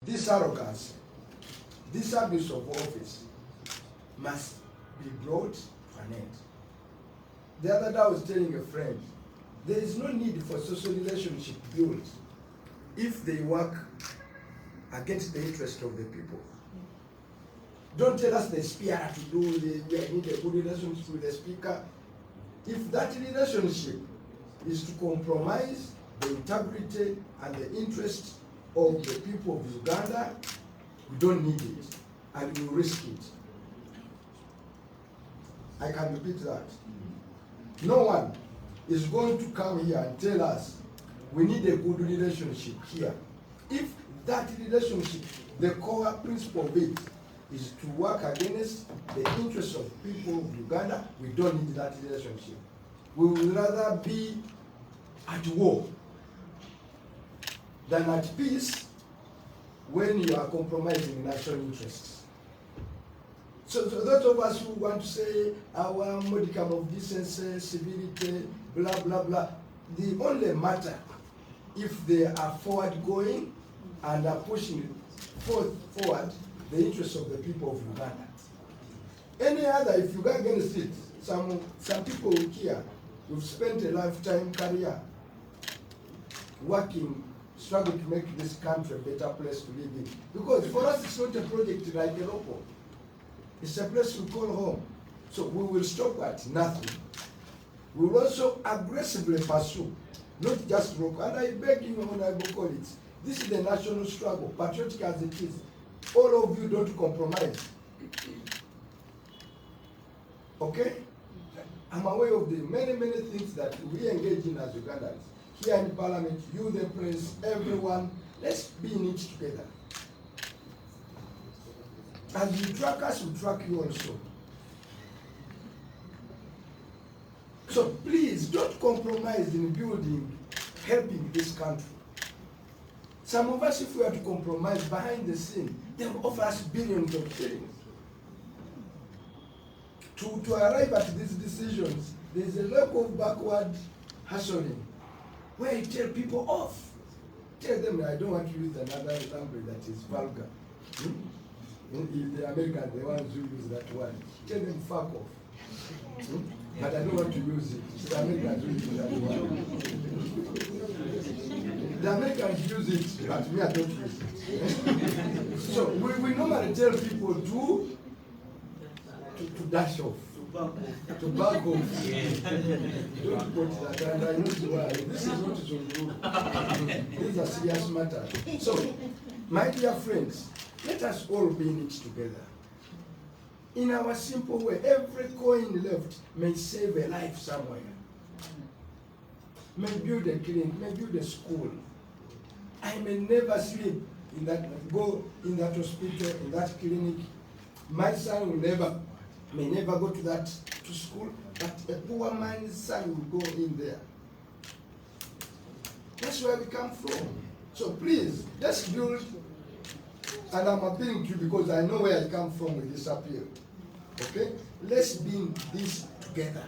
this arrogance, this abuse of office must be brought to an end. The other day I was telling a friend, there is no need for social relationship built if they work against the interest of the people. Don't tell us the speaker to do, we need a good relationship with the speaker. If that relationship is to compromise the integrity and the interest of the people of Uganda, we don't need it, and we risk it. I can repeat that. No one is going to come here and tell us we need a good relationship here. If that relationship, the core principle of it, is to work against the interests of people of Uganda, we don't need that relationship. We would rather be at war than at peace when you are compromising national interests. So those of us who want to say our modicum of decency, civility, blah, blah, blah, the only matter if they are forward going and are pushing forward the interests of the people of Uganda. Any other, if you go against it, some people here who've spent a lifetime career working, struggle to make this country a better place to live in. Because for us it's not a project like a local. It's a place we call home. So we will stop at nothing. We will also aggressively pursue, not just local. And I beg you, Honorable colleagues, this is the national struggle, patriotic as it is. All of you don't compromise. Okay? I'm aware of the many things that we engage in as Ugandans. Here in Parliament, you, the press, everyone, let's be in it together. As you track us, we track you also. So please, don't compromise in building, helping this country. Some of us, if we are to compromise behind the scene, they will offer us billions of shillings. To arrive at these decisions, there is a level of backward hustling, where you tell people off. Tell them, I don't want to use another language that is vulgar. The Americans, the ones who use that word, tell them fuck off. But I don't want to use it. It's the Americans who use that word. The Americans use it, but me I don't use it. So we normally tell people to dash off. To back off. Don't put that, and I know why. This is not so good. This is a serious matter. So, my dear friends, let us all be in it together. In our simple way, every coin left may save a life somewhere. May build a clinic, may build a school. I may never sleep in that, go in that hospital, in that clinic. My son will may never go to school, but a poor man's son will go in there. That's where we come from. So please, let's build, and I'm appealing to you because I know where I come from with this appeal. Okay? Let's be in this together.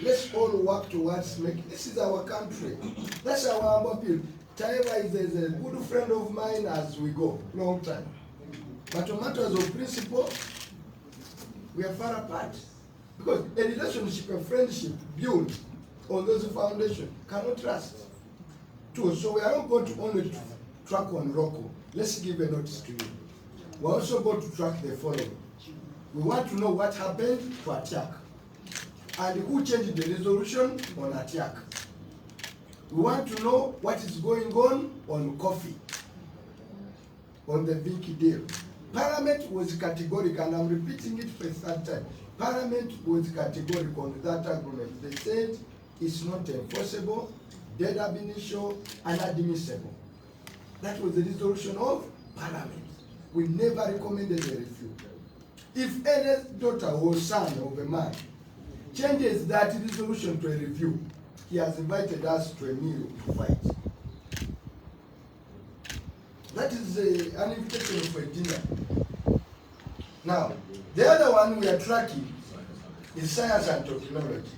Let's all work towards making, this is our country. That's our appeal. Taiwa is a good friend of mine as we go, long time. But on matters of principle, we are far apart. Because a relationship, a friendship built on those foundations cannot trust. Too. So we are not going to only track on Rocco. Let's give a notice to you. We're also going to track the following. We want to know what happened to Atiak and who changed the resolution on Atiak. We want to know what is going on Kofi, on the Vinky deal. Parliament was categorical, and I'm repeating it for the third time. Parliament was categorical on that agreement. They said it's not enforceable, dead ab initio, and admissible. That was the resolution of Parliament. We never recommended a review. If any daughter or son of a man changes that resolution to a review, he has invited us to a meal to fight. That is an invitation for a dinner. Now, the other one we are tracking is science and technology.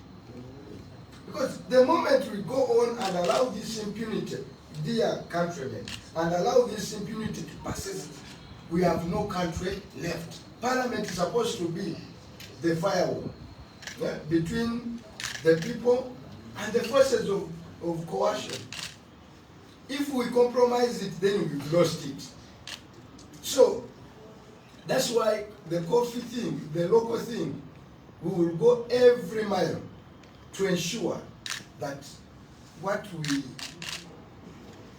Because the moment we go on and allow this impunity, dear countrymen, and allow this impunity to persist, we have no country left. Parliament is supposed to be the firewall between the people and the forces of coercion. If we compromise it, then we've lost it. So that's why the coffee thing, the local thing, we will go every mile to ensure that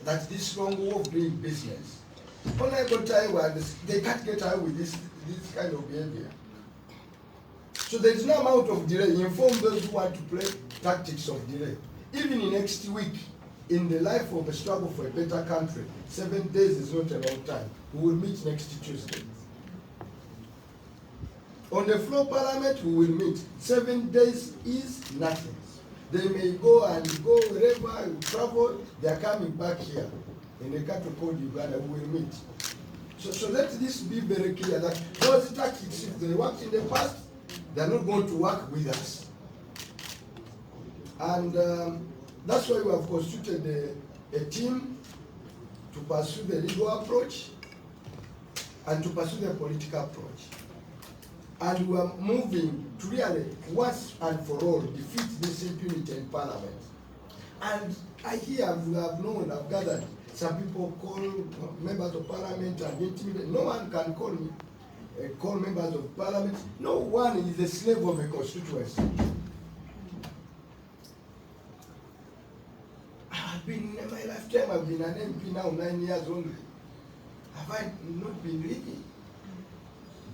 that this wrong way of doing business. Honorable Taiwan, they can't get away with this kind of behavior. So there is no amount of delay. Inform those who want to play tactics of delay. Even in next week, in the life of a struggle for a better country, 7 days is not a long time. We will meet next Tuesday. On the floor Parliament, we will meet. 7 days is nothing. They may go and go wherever you travel, they are coming back here. In a country called Uganda, we will meet. So let this be very clear that those tactics, if they worked in the past, they are not going to work with us. And that's why we have constituted a team to pursue the legal approach and to pursue the political approach. And we are moving to really, once and for all, defeat this impunity in Parliament. And I hear, we have known, I've gathered, some people call members of Parliament and intimidate. No one can call me, call members of Parliament. No one is a slave of a constituency. I've been, in my lifetime, I've been an MP now 9 years only. Have I not been living?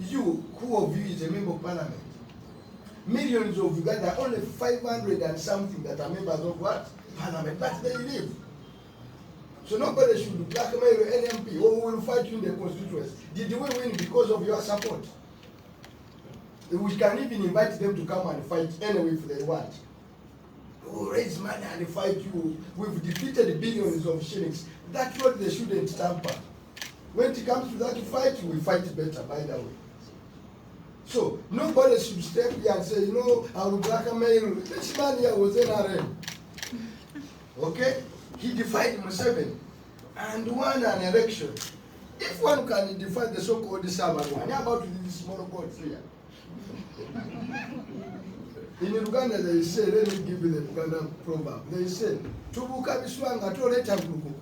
You, who of you is a member of Parliament? Millions of Uganda, only 500 and something that are members of what? Parliament, but they live. So nobody should blackmail an MP or will fight you in the constituency. Did we win because of your support? We can even invite them to come and fight anyway if they want. We'll raise money and fight you. We've defeated billions of shillings. That's what they shouldn't tamper. When it comes to that fight, we fight better, by the way. So nobody should step here and say, you know, I will blackmail. This man here was NRM. Okay? He defied Museveni and won an election. If one can defy the so-called Sabaru, how about these small courts here? In Uganda, they say, let me give you the Ugandan proverb. They say, Tubuka Biswanga Toreta Buku.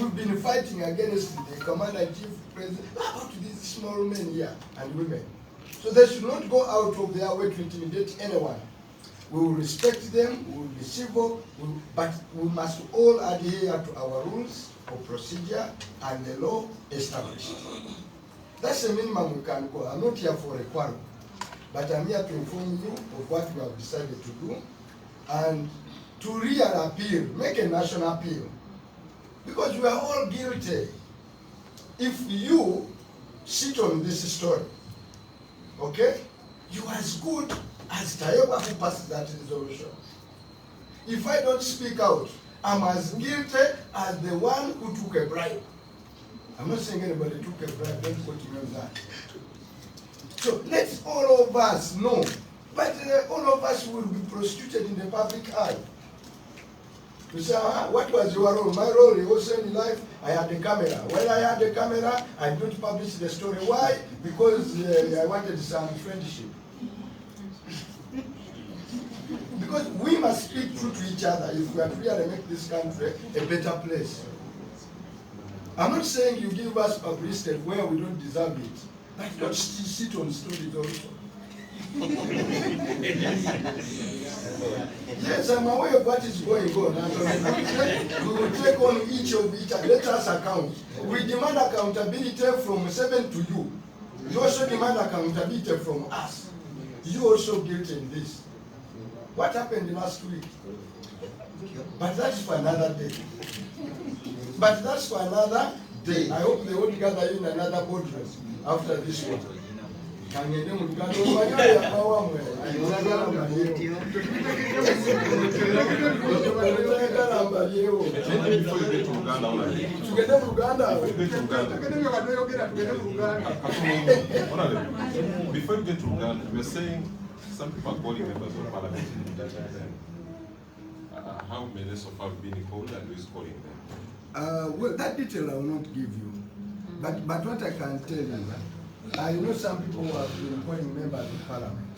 We've been fighting against the commander-in-chief president. How about these small men here and women? So they should not go out of their way to intimidate anyone. We will respect them, we will be civil, but we must all adhere to our rules of procedure and the law established. That's the minimum we can go. I'm not here for a quarrel, but I'm here to inform you of what we have decided to do and to real appeal, make a national appeal. Because we are all guilty. If you sit on this story, okay, you are as good as Tayewa who passed that resolution. If I don't speak out, I'm as guilty as the one who took a bribe. I'm not saying anybody took a bribe, don't quote me on that. So let all of us know, but all of us will be prostituted in the public eye. You say, what was your role? My role also in life, I had a camera. When I had a camera, I don't publish the story. Why? Because I wanted some friendship. Because we must speak truth to each other if we are to really make this country a better place. I'm not saying you give us publicity where we don't deserve it, but don't sit on stories also. Yes, I'm aware of what is going on. We will take on each of each and let us account. We demand accountability from 7 to you. You also demand accountability from us. You also guilty in this. What happened last week? But that's for another day. But that's for another day. I hope they won't gather in another boardroom after this one. Kangende muluganda omanyi yakawamwe ayagala mbalyewo tugende mu Luganda. Before we get to Uganda, we're saying some people are calling members of parliament. How many so far have been called and who is calling them? Well, that detail I will not give you. But what I can tell you, I know some people who have been calling members of parliament,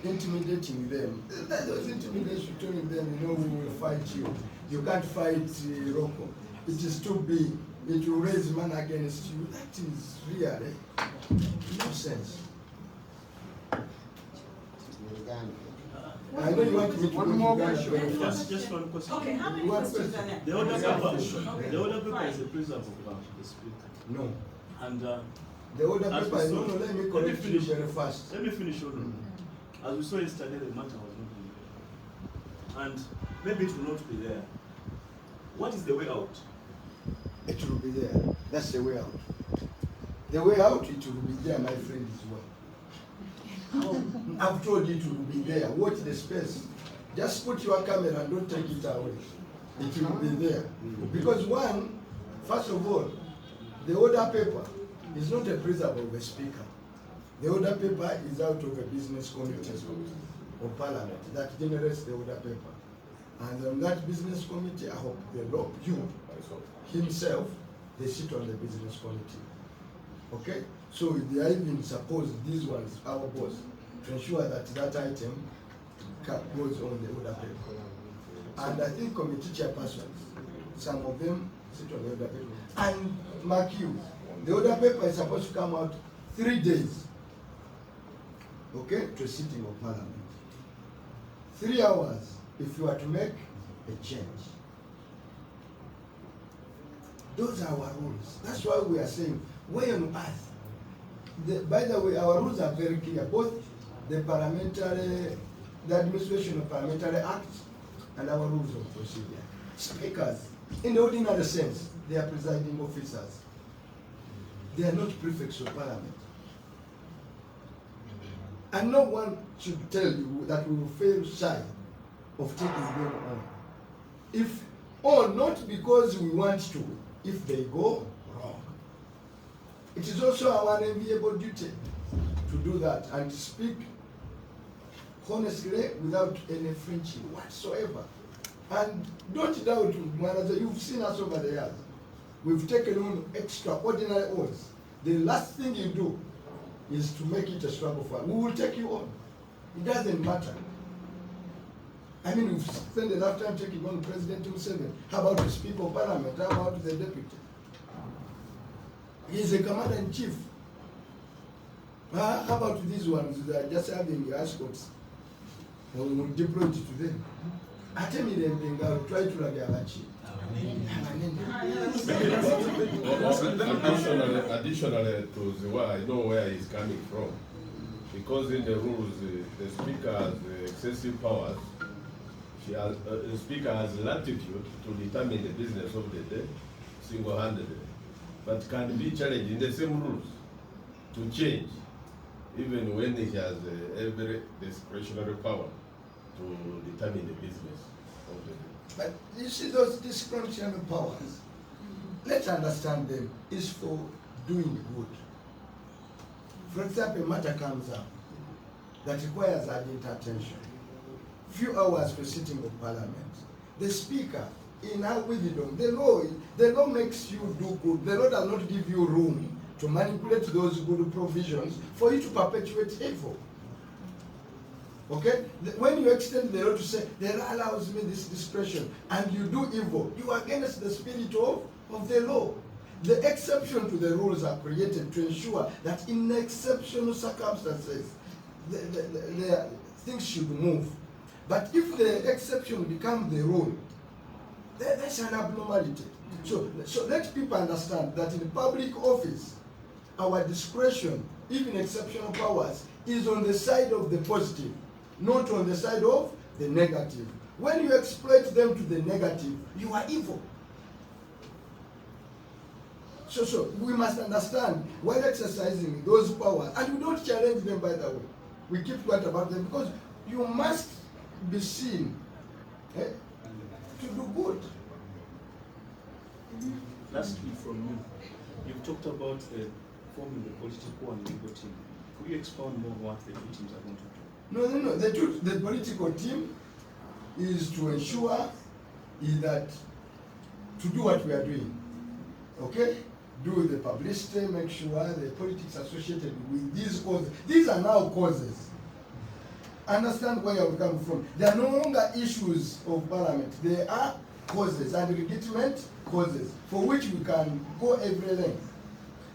intimidating them. That was intimidation, telling them, we will fight you. You can't fight Rocco. It is too big. It will raise man against you. That is really nonsense. I know you want me to One more question. Just one question. Okay, how many questions are there? The order paper is a prison of the speaker. No. And The order as paper, we saw- no, let me let me correct you finish. very fast. Let me finish, hold on. As we saw yesterday, the matter was not being there. And maybe it will not be there. What is the way out? It will be there. That's the way out. The way out, it will be there, my friend, as well. I've told you it will be there. Watch the space. Just put your camera and don't take it away. It will be there. Because first of all, the order paper is not a principle of a speaker. The order paper is out of a business committee of parliament that generates the order paper. And on that business committee, I hope the law, you himself, they sit on the business committee. Okay? So they are even supposed, these ones, our boss, to ensure that that item goes on the order paper. And I think committee chairpersons, some of them sit on the order paper. And mark you, the order paper is supposed to come out 3 days, okay, to a sitting of parliament. 3 hours if you are to make a change. Those are our rules. That's why we are saying, where on earth? By the way, our rules are very clear, both the Administration of Parliamentary Act and our rules of procedure. Speakers, in the ordinary sense, they are presiding officers. They are not prefects of parliament. And no one should tell you that we will fail shy of taking them on. Not because we want to, if they go wrong. It is also our unenviable duty to do that and speak honestly without any flinching whatsoever. And don't doubt, you've seen us over the years. We've taken on extraordinary oaths. The last thing you do is to make it a struggle for us. We will take you on. It doesn't matter. I mean, we've spent enough time taking on President Museveni. How about the Speaker of Parliament? How about the Deputy? He's a Commander-in-Chief. How about these ones that are just having escorts? We will deploy it to them. Try to Additionally to Ziwa, I know where he's coming from. Because in the rules, the Speaker has excessive powers. The Speaker has latitude to determine the business of the day single-handedly, but can be challenged in the same rules to change, even when he has every discretionary power to determine the business of the day. But you see those discretionary powers, let's understand them, is for doing good. For example, a matter comes up that requires urgent attention. Few hours for sitting of parliament. The Speaker, in our wisdom, the law makes you do good. The law does not give you room to manipulate those good provisions for you to perpetuate evil. Okay? When you extend the law to say, the law allows me this discretion, and you do evil, you are against the spirit of the law. The exception to the rules are created to ensure that in exceptional circumstances, the things should move. But if the exception becomes the rule, that's an abnormality. So let people understand that in public office, our discretion, even exceptional powers, is on the side of the positive, not on the side of the negative. When you exploit them to the negative, you are evil. So we must understand while exercising those powers, and we don't challenge them, by the way. We keep quiet about them because you must be seen to do good. Lastly, from you, you've talked about forming the political and legal team. Could you expound more on what the two teams are going to do? No. The political team is to ensure is that to do what we are doing, okay? Do the publicity, make sure the politics associated with these causes. These are now causes. Understand where you're coming from. They are no longer issues of parliament. They are causes and legitimate causes for which we can go every length.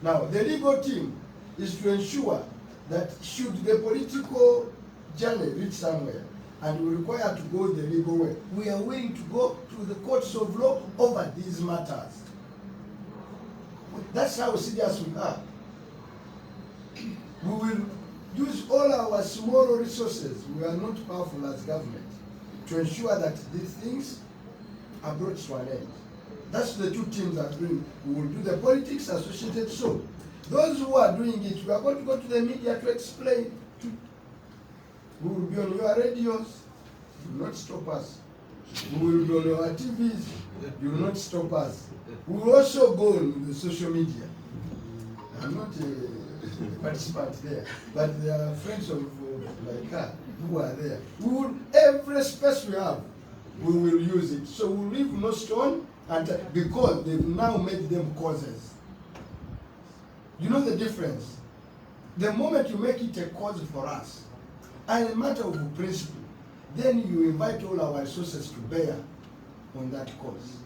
Now, the legal team is to ensure that should the political journey reach somewhere and we require to go the legal way, we are willing to go to the courts of law over these matters. That's how serious we are. We will use all our small resources, we are not powerful as government, to ensure that these things are brought to an end. That's the two teams are doing. We will do the politics associated. So those who are doing it, we are going to go to the media to explain. We will be on your radios, you will not stop us. We will be on our TVs, you will not stop us. We will also go on the social media. I'm not a participant there, but there are friends of like her who are there. We will, every space we have, we will use it. So we will leave no stone, and because they've now made them causes. You know the difference? The moment you make it a cause for us, and a matter of principle, then you invite all our resources to bear on that cause.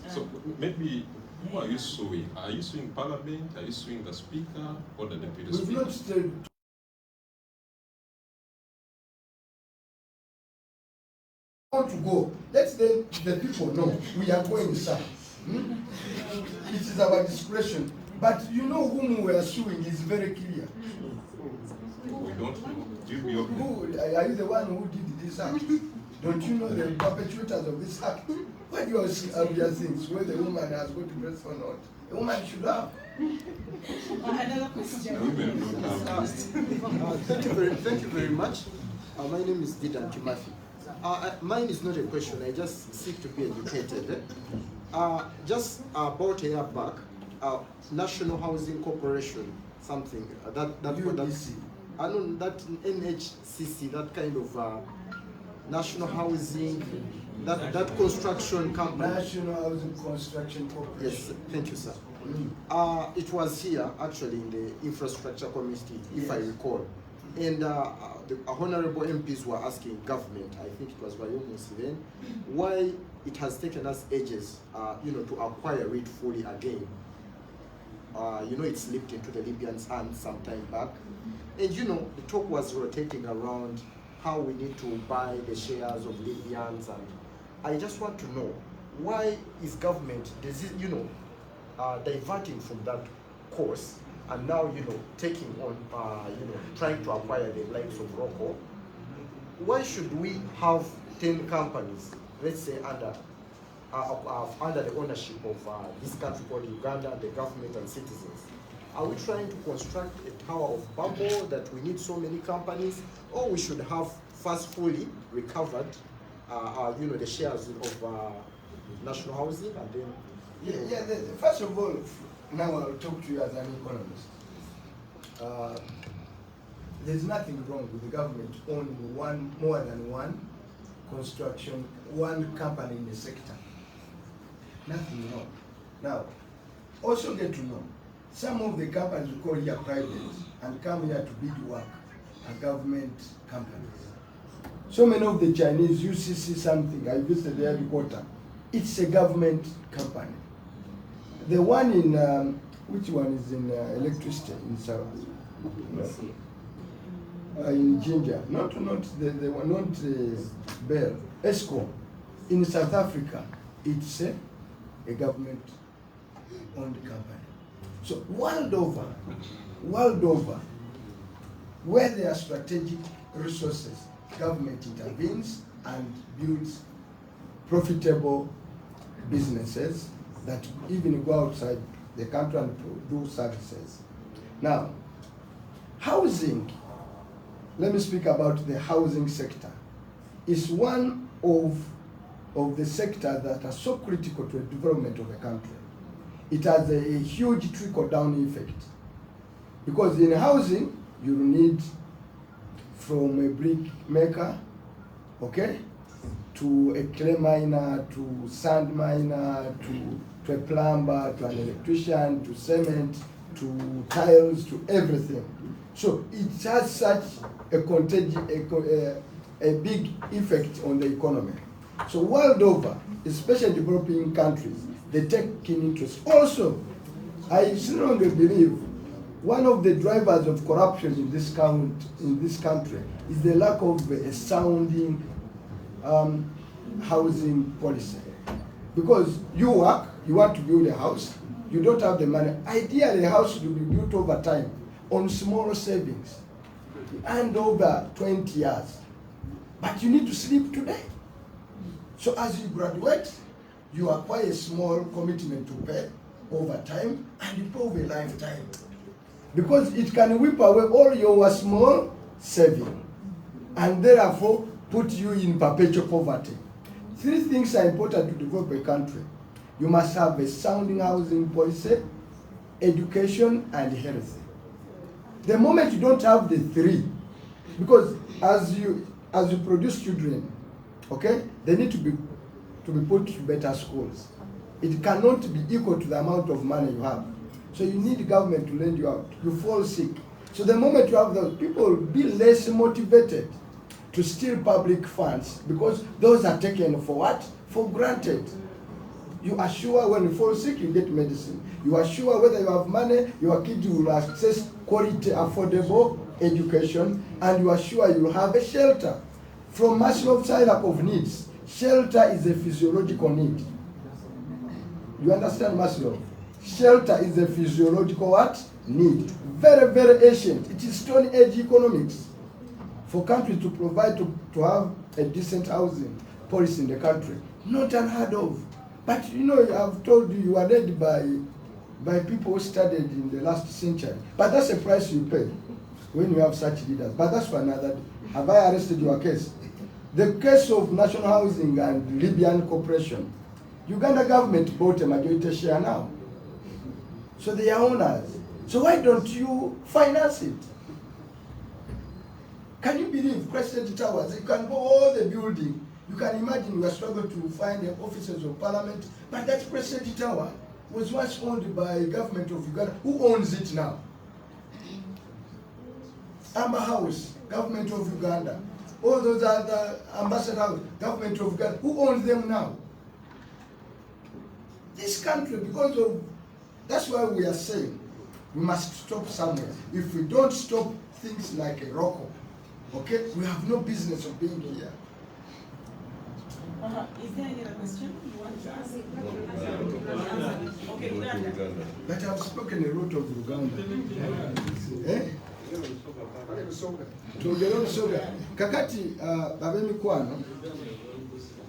So maybe, who are you suing? Are you suing Parliament? Are you suing the Speaker or the Deputy We've Speaker? not stayed want to go. Let the people know we are going, sir. It is our discretion. But you know whom we are suing is very clear. We don't know. Do you be open? Who, are you the one who did this act? Don't you know the perpetrators of this act? What do you are things whether the woman has got breast or not? A woman should have. Another question. The women don't have. Thank you very much. My name is Didan Kimathi. Mine is not a question, I just seek to be educated. Just about a year back, National Housing Corporation, something, that NHCC, that kind of National Housing, that construction company. National Housing Construction Corporation. Yes, thank you, sir. It was here, actually, in the Infrastructure Committee, if I recall. And the honorable MPs were asking government, I think it was Bayomu then, why it has taken us ages, to acquire it fully again. It slipped into the Libyans' hands some time back. And the talk was rotating around how we need to buy the shares of Libyans, and I just want to know, why is government, diverting from that course, and now, taking on, trying to acquire the likes of Rocco? Why should we have 10 companies, let's say, under the ownership of this country called Uganda, the government and citizens? Are we trying to construct a Tower of Babel that we need so many companies, or we should have first fully recovered, the shares of National Housing, and then, First of all, now I'll talk to you as an economist. There's nothing wrong with the government owning more than one construction, one company in the sector. Nothing wrong. Now, also get to know, some of the companies we call here private and come here to bid work are government companies. So many of the Chinese, UCC something, I visited the headquarters, it's a government company. The one in, which one is in electricity in South? In Ginger, not the one, not Bell, ESCO. In South Africa, it's a government-owned company. So world over, where there are strategic resources, government intervenes and builds profitable businesses that even go outside the country and do services. Now, housing, let me speak about the housing sector, is one of the sectors that are so critical to the development of a country. It has a huge trickle-down effect. Because in housing, you need from a brick maker, okay, to a clay miner, to sand miner, to a plumber, to an electrician, to cement, to tiles, to everything. So it has such a big effect on the economy. So world over, especially developing countries, they take keen interest. Also, I strongly believe one of the drivers of corruption in this country is the lack of a sounding housing policy. Because you work, you want to build a house, you don't have the money. Ideally, a house will be built over time on small savings and over 20 years. But you need to sleep today. So as you graduate, you acquire a small commitment to pay over time, and you pay over a lifetime. Because it can whip away all your small saving and therefore put you in perpetual poverty. 3 things are important to develop a country. You must have a sounding housing policy, education, and health. The moment you don't have the 3, because as you produce children, okay, they need to be put to better schools. It cannot be equal to the amount of money you have. So you need the government to lend you out. You fall sick. So the moment you have those, people will be less motivated to steal public funds because those are taken for what? For granted. You are sure when you fall sick, you get medicine. You are sure whether you have money, your kids will access quality, affordable education, and you are sure you will have a shelter. From Maslow's hierarchy of needs, shelter is a physiological need. You understand Maslow? Shelter is a physiological what? Need. Very, very ancient. It is Stone Age economics. For countries to provide, to have a decent housing policy in the country. Not unheard of. But you know, I've told you, you are led by people who studied in the last century. But that's the price you pay when you have such leaders. But that's for another day. Have I arrested your case? The case of National Housing and Libyan Corporation, Uganda government bought a majority share now. So they are owners. So why don't you finance it? Can you believe Crescent Towers? You can go all the building. You can imagine we are struggling to find the offices of parliament, but that Crescent Tower was once owned by government of Uganda. Who owns it now? Amber House, government of Uganda. All those other ambassador house, government of Uganda. Who owns them now? This country, because of, that's why we are saying we must stop somewhere. If we don't stop things like a Rocco, okay, we have no business of being here. Is there any other question you want to ask? Okay, Uganda. But I've spoken a lot of Uganda. Eh? Tugere olusoga. Kakati ab'emikwano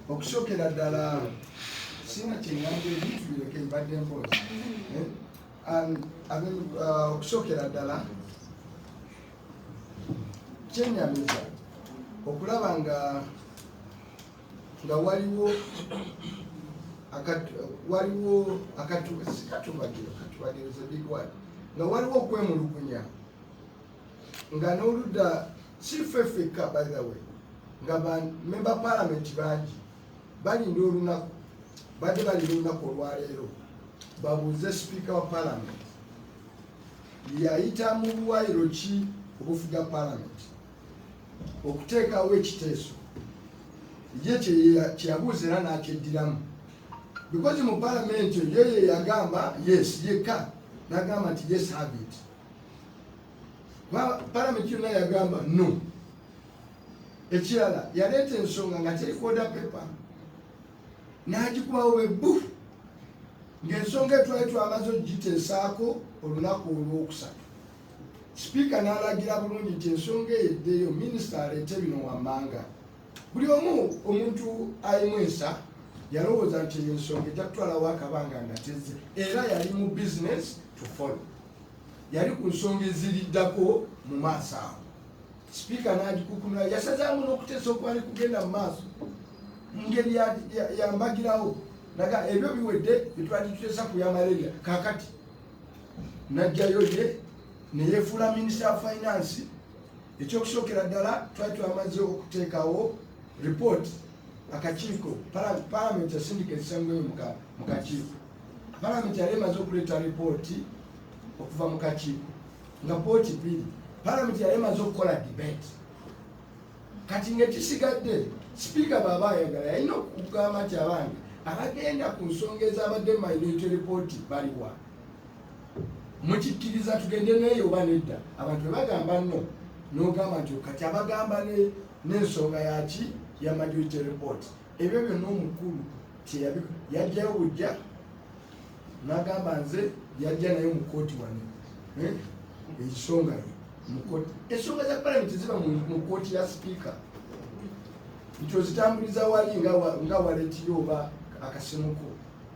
okusookera ddala sina kyeŋŋamba ebintu bireke mbadde mpooza. Okusookera ddala kyenyamiza okulaba nga waliwo nga waliwo okwemulugunya nga n'oludda si ffeffekka, by the way, nga member parliament bangi balinda olunaku, badde balinda olunaku olwaleero babuuze speaker wa parliament yayita mu buwayiro ki obufuga parliament okuteekawo ekiteeso ye kyeyabuuza era n'akyeddiramu, because mu parliament ye yagamba yes yekka n'agamba nti yes have it. Parliament yonna yagamba no. Ekirala yaleeta ensonga nga teriko order paper n'agikubawo bebbu ng'ensonga etwali twamaze ogiteesaako olunaku olwokusatu. Sipiika n'alagira bulungi nti ensonga eddeyo minisita aleete bino wammanga. Buli omuntu ayimwesa yalowooza nti ensonga ejja kutwalawo akabanga nga tezze, era yali mu business to follow. Yali ku nsonga eziriddako mu maaso awo. Sipiika n'agikukunula, yasazaamu n'okuteesa okuba ali kugenda mu maaso mu ngeri yambagirawo naga ebyo biwedde byetwali tuteesa ku ya malaria. Kaakati n'ajjayo ye ne yeefuula minisita wa finance. Ekyokusookera ddala twali twamaze okuteekawo report akakiiko palamenti yasindika ekisangoyo mu kakiiko. Palamenti yali emaze okuleeta ripooti okuva mu kakiiko nga pooti 2. Palamenti yali emaze okukola debate. Kati ng'ekisigadde sipiika bw'aba ayagala yalina okugamba nti abange abagenda ku nsonga ezabadde minority report baliwa. Mukikkiriza tugende neyo oba nedda? Abantu bwe bagamba nno n'ogamba nti kati abagamba n'ensonga yaki ya minority report. Ebyo byonna omukulu yajjayo bujja n'agamba nze yajja nayo mu kooti wano ensonga ye mu kooti. Ensonga za palamenti ziba mu kooti ya sipiika nti ozitambuliza wali nga waletiyo oba akasimuko,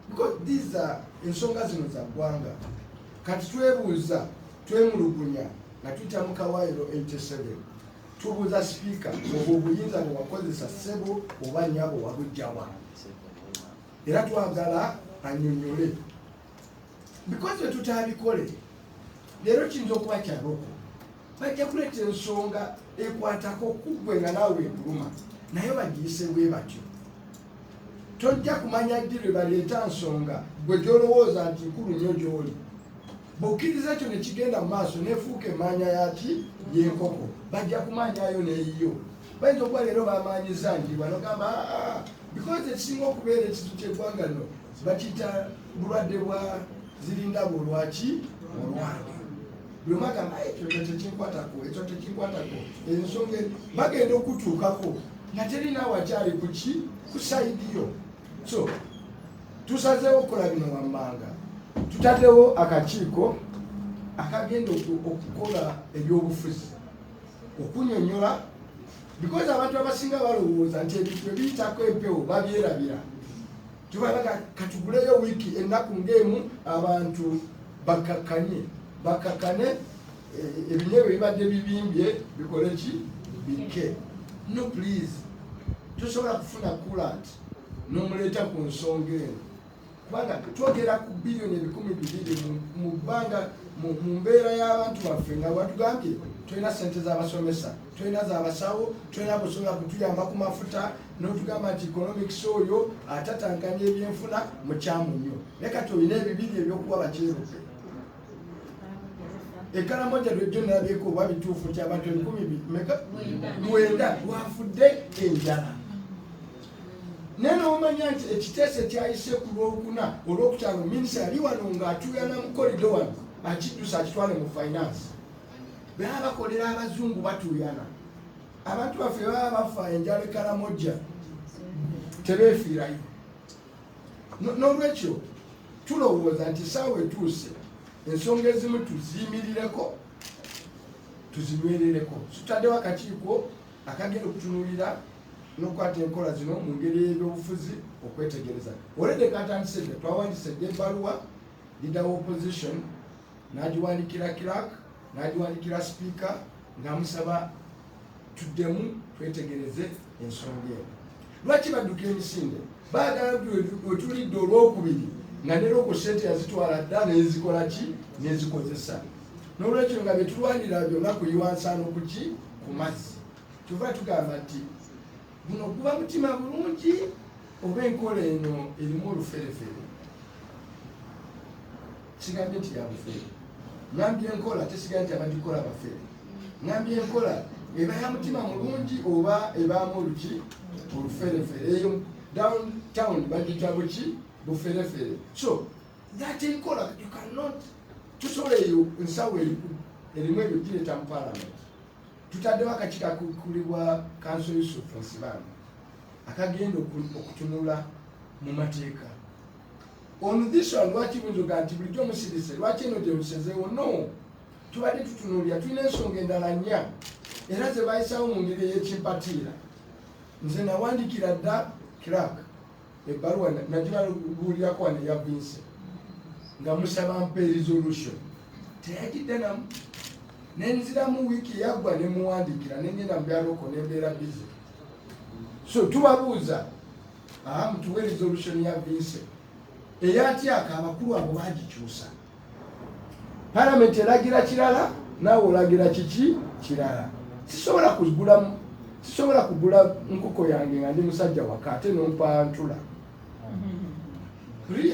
because these are ensonga zino za ggwanga. Kati twebuuza twemulugunya nga tuyita mu Kawaayiro 87 tubuuza sipiika oba obuyinza bwe wakozesa ssebo oba nnyabo wabujjawa, era twagala annyonnyole because bwe tutaabikole leero kiyinza okuba kyaloko bajja kuleeta ensonga ekwatako kuggwe nga naawe ekuluma naye bagiyise bwe batyo. Tojja kumanya ddi lwe baleeta nsonga gwe gy'olowooza nti nkulu nnyo gy'oli. Bw'okkiriza ekyo ne kigenda mu maaso n'efuuka emaanya yaki y'enkoko, bajja kumaanyayo n'eyiyo. Bayinza okuba leero bamaanyiza nti bano gamba because ekisinga okubeera ekitu ky'eggwanga lino bakiyita bulwadde bwa zirindabo olwaki olwange. Buli omu agamba ekyo tekinkwatako, ekyo tekinkwatako, ensonga bagenda okutuukako nga terina wakyali ku sayidi yo. So tusazeewo okukola bino wammanga, tutaddewo akakiiko akagenda okukola ebyobufuzi okunnyonnyola, because abantu abasinga balowooza nti ebintu ebiyitako empewo babyerabira. Tubalaga katuguleyo wiiki ennaku ng'emu abantu bakakkane ebinyeebwa ebibadde bibimbye bikole ki bikke. No please, tosobola kufuna coolant n'omuleeta ku nsonga eno kubanga twogera ku biliyoni 200 mu bbanga mu mbeera y'abantu baffe nga batugambye tulina ssente z'abasomesa, tulina z'abasawo, tulina kusobola kutuyamba ku mafuta, n'otugamba nti economics oyo atatankanya ebyenfuna mukyamu nnyo. Leka tulina ebibiri ebyokuwa bakyerukye. Ekalamoja lwejjo nalabyeko oba bituufu nti abantu 9,000 lwafudde enjala. Naye n'omanya nti ekiteeso ekyayise ku Lwokuna olwokutaano minisita yali wano ng'atuuyana mu korido wano akiddusa akitwale mu finance. Baba bakolera abazungu batuuyana. Abantu baffe baba bafa enjala ekalamoja tebeefiirayo. N'olwekyo tulowooza nti saawa etuuse ensonga ezimu tuzinywerereko. Tutaddewo akakiiko akagenda okutunuulira n'okukwata enkola zino mu ngeri y'ebyobufuzi okwetegereza. Olwedde katandise dde twawandise ebbaluwa leader of opposition n'agiwandikira clerk n'agiwandikira speaker ng'amusaba tuddemu twetegereze ensonga eno. Lwaki badduka emisinde? Baagala wetulidde olwokubiri nga ne loko sente yazitwala dda nezikola ki nezikozesa. N'olwekyo nga betulwanira byonna kuyiwa nsaano kuki ku mazzi. Tuva tugamba nti buno guba mutima bulungi oba enkola eno erimu oluferefere. Sigambye nti yabufere, ngambye enkola tesigambye nti abagikola bafere. Ngambye enkola eba ya mutima mulungi oba ebaamu oluki oluferefere. Eyo downtown bagita buki buferefere. So that enkola you cannot tusobola eyo nsawo erimu ebyo gireeta mu parliament. Tutaddewo akakiiko akukulibwa Council Yusuf Nsibambi akagenda okutunula mu mateeka. On this one lwaki bunzoga nti bulijjo omusirise lwaki eno gyemusezeewo? No, tubadde tutunuulira tulina ensonga endala nnya era ze bayisawo mu ngeri ey'ekimpatiira. Nze nawandikira dda clerk ebbaluwa nagibabuulirako wano eya Vince nga musaba mpa resolution teyagidde namu. Nenziramu wiiki yaggwa ne muwandikira nengenda mu byaloko nembeera busy. So tubabuuza mutuwe resolution ya Vince eyatyaka abakulu abo bagikyusa. Parliament eragira kirala naawe olagira kiki kirala. Sisobola kugulamu sisobola kugula nkoko yange nga ndi musajja waka ate nompantula really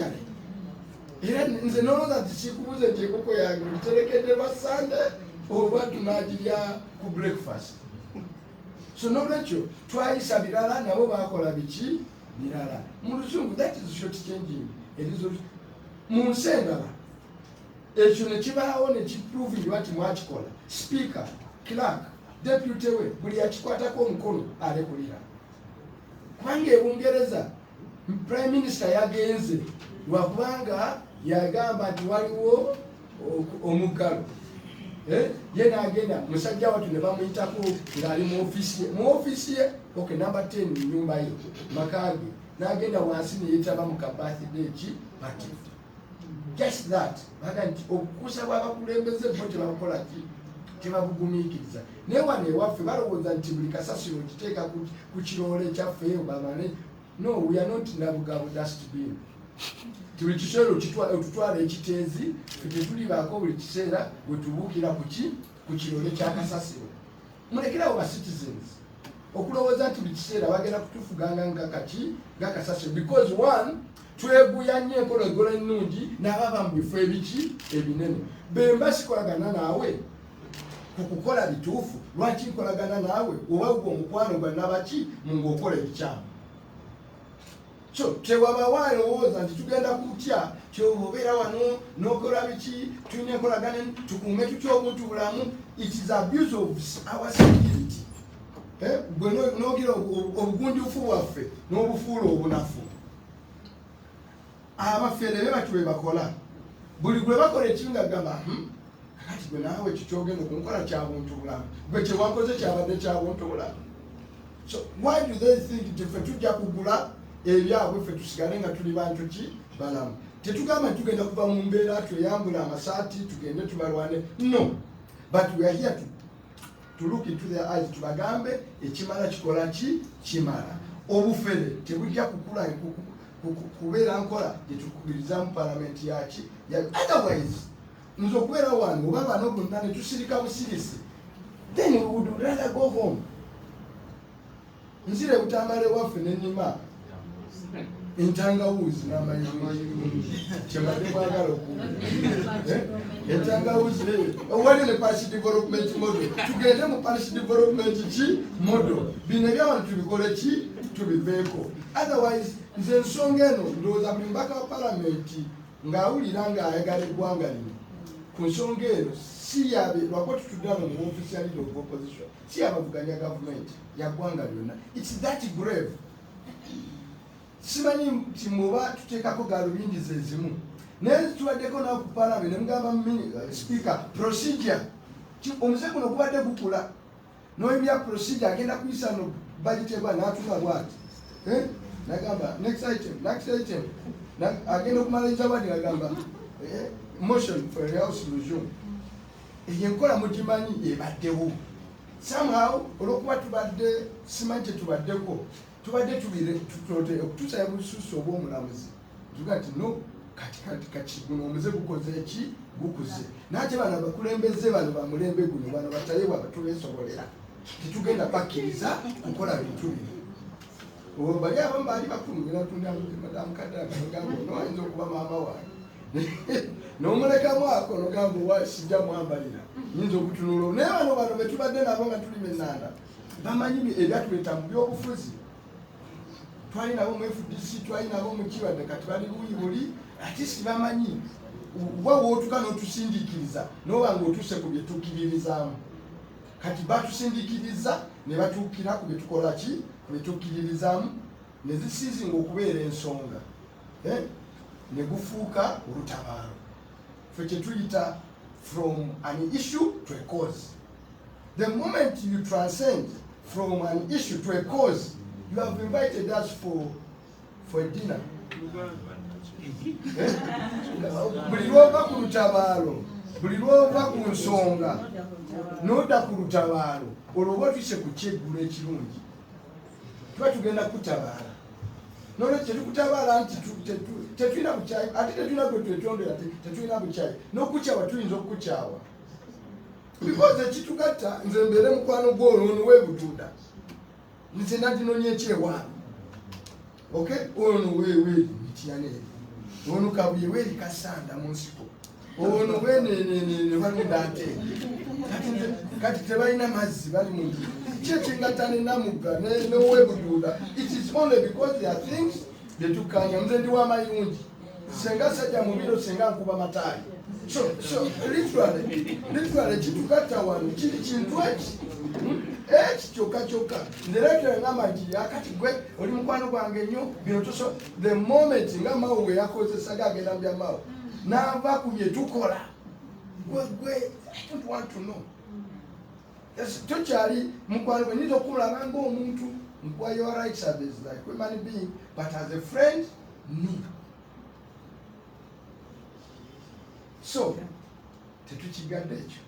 era nze noloza nti kikubuze nti enkoko yange ngiterekedde lwa Sande oba tunagirya ku breakfast. So nolwekyo twayisa birala nabo bakola biki birala mu luzungu. That is short changing. Mu nsi endala ekyo ne kibaawo ne kiprovingibwa nti mwakikola. Speaker, clerk, deputy we buli yakikwatako omukono alekulira. Kubanga e Bungereza prime minister yagenze lwakubanga yagamba nti waliwo omuggalo. Ye n'agenda musajja watu ne bamuyitako ng'ali mu ofisi ye okay number 10 mu nyumba ye makage n'agenda wansi ne yeetaba mu birthday party. Just that baga nti okukusa bw'abakulembeze bo tebakola ki tebabugumiikiriza. Naye wano ewaffe balowooza nti buli kasasiro okiteeka ku kiroole kyaffe bamale. No, we are not nabugabo dustbin. Buli kiseera otutwala ekiteezi tetulibaako buli kiseera wetubuukira ku kirole kya kasasiro. Mulekerawo ba citizens okulowooza nti buli kiseera bagenda kutufuganga nga kasasiro because one tweguya nnyo enkolagolo ennungi n'ababa mu bifo ebiki ebinene. Bemba sikolagana naawe ku kukola bituufu lwaki nkolagana naawe oba gwe omukwano gwa nabaki mu ng'okola ebikyamu. So tewaba lowooza nti tugenda kutya kyobeera wano n'okola biki tulina enkolagana tukuume tutya obuntu bulamu. It is abuse of our security. Gwe n'ogira obugunjufu bwaffe n'obufuula obunafu. Abafeere be bati bwe bakola buli gwe bakola ekibi nga gamba kati gwe naawe kikyogenda okunkola kya buntu bulamu gwe kyewakoze kyabadde kya buntu bulamu. So why do they think nti ffe tujja kugula ebyabwe ffe tusigale nga tuli bantu ki balamu? Tetugamba tugenda kuva mu mbeera tweyambula amasaati tugende tubalwane. No, but we are here to look into their eyes tubagambe ekimala kikola ki kimala. Obufere tebujja kukula kubeera nkola gyetukubiriza mu palamenti yaki. Otherwise nze okubeera wano oba bano bonna ne tusirika busirisi then we would rather go home. Nzire butambale waffe n'ennima entangawuzi n'amayuuni kyembadde mwagala okuwulira. Entangawuzi wali ne parish development model tugende mu parish development ki model bino ebyawano tubikole ki tubiveeko. Otherwise nze ensonga eno ndowooza buli mbaka wa palamenti ng'awulira ng'ayagala eggwanga lino ku nsonga eno si yabe lwako tutudano mu office ya leader of opposition si yabavuganya gavumenti ya ggwanga lyonna. It's that grave. Simanyi nti muba tuteekako galubindi ze zimu naye tubaddeko nawe ku palamenti ne mugamba speaker procedure omuze guno gubadde gukula n'ebya procedure agenda kuyisa no budget eba n'atuma bwati nagamba next item agenda okumaliriza bwati nagamba motion for a house resume. Eyo enkola mugimanyi ebaddewo somehow olwokuba tubadde simanyi kyetubaddeko tubadde okutuusa bususu obw'omulamuzi tuga nti no kati guno omuze gukoze eki gukuze naate bano abakulembeze bano bamulembe guno bano batayebwa batubeesobolera tetugenda bakkiriza kukola bintu bino. Bali abamu baali bakulu genatundamukaddaagamba ono ayinza okuba maama wange n'omulekamu ako nogamba owa sijja mwambalira nyinza okutunula naye bano betubadde nabo nga tuli menanda bamanyi ebyatuleeta mu byobufuzi. Twali nabo mu FDC twali nabo mu Kiwadde kati bali buyi buli ate si bamanyi wawootuka n'otusindiikiriza n'obanga otuuse ku bye tukkiririzaamu. Kati batusindikiriza ne batuukira ku bye tukola ki ku bye tukkiririzaamu ne zisiizinga okubeera ensonga ne gufuuka olutabaalo. Ffe kye tuyita from an issue to a cause. The moment you transcend from an issue to a cause, you have invited us for a dinner. Buli lwova ku lutabaalo buli lwova ku nsonga n'odda ku lutabaalo olwo oba tuyise ku kyeggulo ekirungi tuba tugenda kutabaala nolwekyo tetukutabaala nti tetulina bukyayi ate tetulina gwe twetondera tetulina bukyayi n'okukyawa tuyinza okukukyawa because ekitugatta nze mbeere mukwano gw'olwono w'ebutuuda nze nadinonye ekyewaabwe. Okay, ono wewe mitiyane. Ono kabuye weli kasanda mu nsiko. Ono ne balunda ate. Kati tebalina mazzi bali mu nju. Kyekingatane namugga n'owebuduuda. It is only because there are things tetukanya. Nze ndi w'amayungi. Senga sajja mu biro senga nkuba mataali. So literally kitugatta wano kiri kintu eki kyokka ndirekera ngamba nti akati gwe oli mukwano gwange nnyo bino tuso the moment nga mawo we yakozesaga agenda mbya mawo n'ava ku bye tukola gwe I don't want to know. Yes, tokyali mukwano gwe nito okulaba ng'omuntu nkuwa your right service like human being but as a friend no. So tetukigadde ekyo.